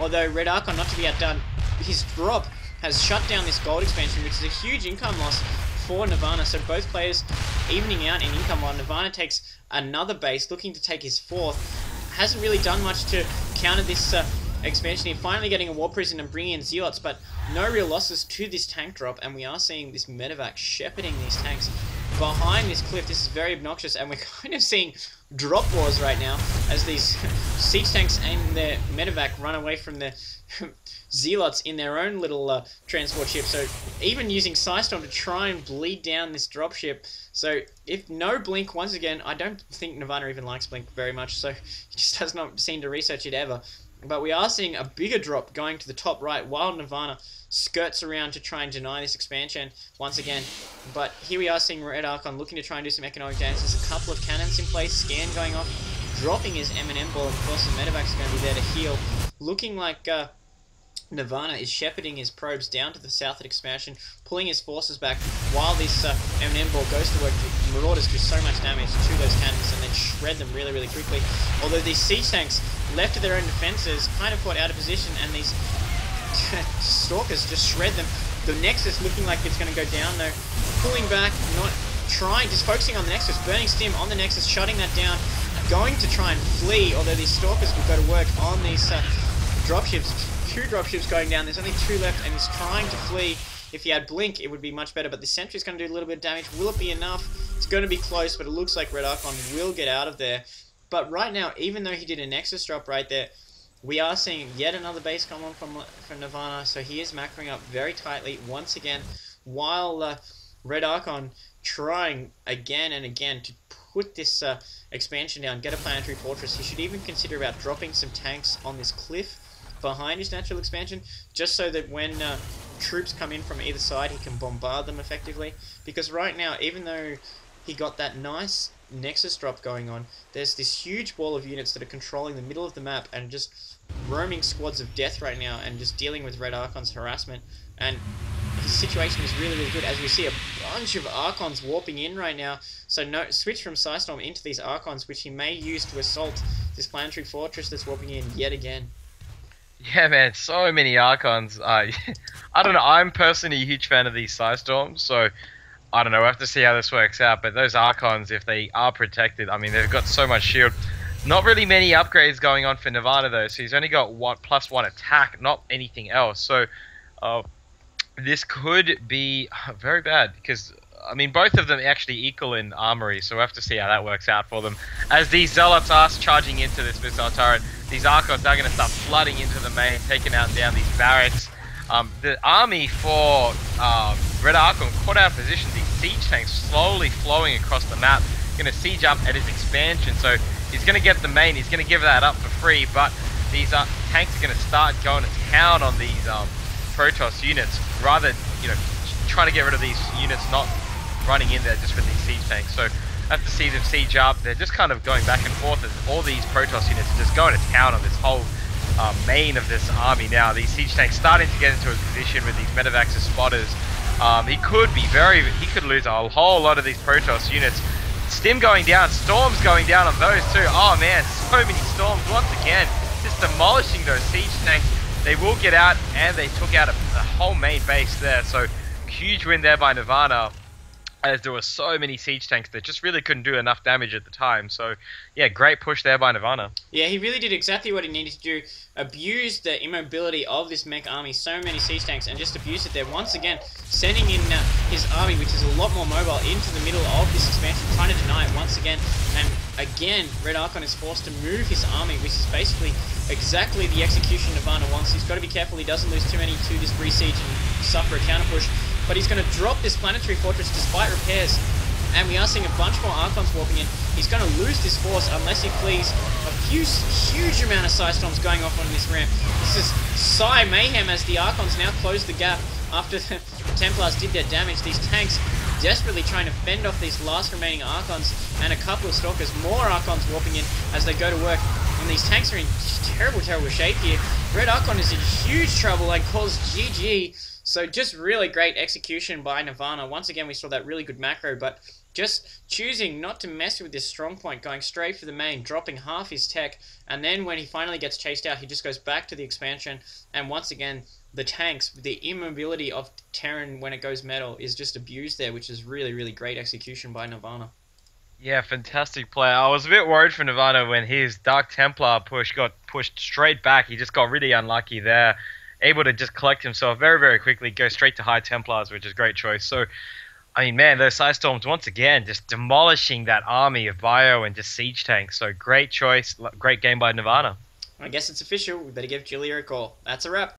Although RedArchon, not to be outdone, his drop has shut down this gold expansion, which is a huge income loss for Nirvana. So both players evening out in income while Nirvana takes another base, looking to take his fourth. Hasn't really done much to counter this expansion here. Finally getting a War Prison and bringing in Zealots, but no real losses to this tank drop, and we are seeing this medevac shepherding these tanks behind this cliff. This is very obnoxious, and we're kind of seeing drop wars right now as these siege tanks and their medevac run away from the Zealots in their own little transport ship. So even using Psystorm to try and bleed down this dropship. So if no blink, once again, I don't think Nirvana even likes blink very much, so he just does not seem to research it ever. But we are seeing a bigger drop going to the top right while Nirvana skirts around to try and deny this expansion once again. But here we are seeing RedArchon looking to try and do some economic damage. There's a couple of cannons in place, scan going off, dropping his M&M ball, and of course the medevac's going to be there to heal. Looking like Nirvana is shepherding his probes down to the south of expansion, pulling his forces back while this M&M ball goes to work. The Marauders do so much damage to those cannons and then shred them really, really quickly. Although these siege tanks, left to their own defenses, kind of caught out of position, and these Stalkers just shred them. The Nexus looking like it's going to go down though, pulling back, not trying, just focusing on the Nexus, burning stim on the Nexus, shutting that down, going to try and flee, although these Stalkers will go to work on these dropships. 2 dropships going down, there's only 2 left, and he's trying to flee. If he had Blink, it would be much better, but the Sentry's going to do a little bit of damage. Will it be enough? It's going to be close, but it looks like RedArchon will get out of there. But right now, even though he did a Nexus drop right there, we are seeing yet another base come on from Nirvana, so he is macroing up very tightly once again, while RedArchon trying again and again to put this expansion down, get a planetary fortress. He should even consider about dropping some tanks on this cliff behind his natural expansion, just so that when troops come in from either side, he can bombard them effectively. Because right now, even though he got that nice Nexus drop going on, there's this huge wall of units that are controlling the middle of the map and just roaming squads of death right now and just dealing with RedArchon's harassment. And his situation is really, really good, as we see a bunch of Archons warping in right now. So no, switch from Psystorm into these Archons, which he may use to assault this planetary fortress that's warping in yet again. Yeah, man, so many Archons. I don't know, I'm personally a huge fan of these Psystorms, so I don't know, we'll have to see how this works out. But those Archons, if they are protected, I mean, they've got so much shield. Not really many upgrades going on for Nirvana, though, so he's only got +1 attack, not anything else. So this could be very bad, because I mean, both of them actually equal in armory, so we'll have to see how that works out for them. As these Zealots are charging into this missile turret, these Archons are going to start flooding into the main, taking out down these barracks. The army for RedArchon caught out of position, these siege tanks slowly flowing across the map, going to siege up at his expansion, so he's going to get the main, he's going to give that up for free, but these tanks are going to start going to town on these Protoss units, rather, you know, trying to get rid of these units, not running in there just with these siege tanks. So I have to see them siege up. They're just kind of going back and forth as all these Protoss units are just going to town on this whole main of this army now. These siege tanks starting to get into a position with these medevacs as spotters. He could lose a whole lot of these Protoss units. Stim going down, Storms going down on those too. Oh man, so many Storms once again, just demolishing those siege tanks. They will get out, and they took out a whole main base there. So huge win there by Nirvana, as there were so many siege tanks that just really couldn't do enough damage at the time. So yeah, great push there by Nirvana. Yeah, he really did exactly what he needed to do. Abuse the immobility of this mech army, so many siege tanks, and just abuse it there. Once again, sending in his army, which is a lot more mobile, into the middle of this expansion, trying to deny it once again. And again, RedArchon is forced to move his army, which is basically exactly the execution Nirvana wants. He's got to be careful he doesn't lose too many to this re-siege and suffer a counter push. But he's going to drop this planetary fortress despite repairs. And we are seeing a bunch more Archons warping in. He's going to lose this force unless he flees. A huge amount of Psystorms going off on this ramp. This is Psy Mayhem as the Archons now close the gap after the Templars did their damage. These tanks desperately trying to fend off these last remaining Archons and a couple of Stalkers. More Archons warping in as they go to work. And these tanks are in terrible shape here. RedArchon is in huge trouble and calls GG. So just really great execution by Nirvana. Once again, we saw that really good macro, but just choosing not to mess with this strong point, going straight for the main, dropping half his tech, and then when he finally gets chased out, he just goes back to the expansion, and once again, the tanks, the immobility of Terran when it goes metal is just abused there, which is really, really great execution by Nirvana. Yeah, fantastic play. I was a bit worried for Nirvana when his Dark Templar push got pushed straight back. He just got really unlucky there. Able to just collect himself very, very quickly, go straight to High Templars, which is a great choice. So, I mean, man, those Psystorms, once again, just demolishing that army of Bio and just Siege tanks. So, great choice. Great game by Nirvana. I guess it's official. We better give Julia a call. That's a wrap.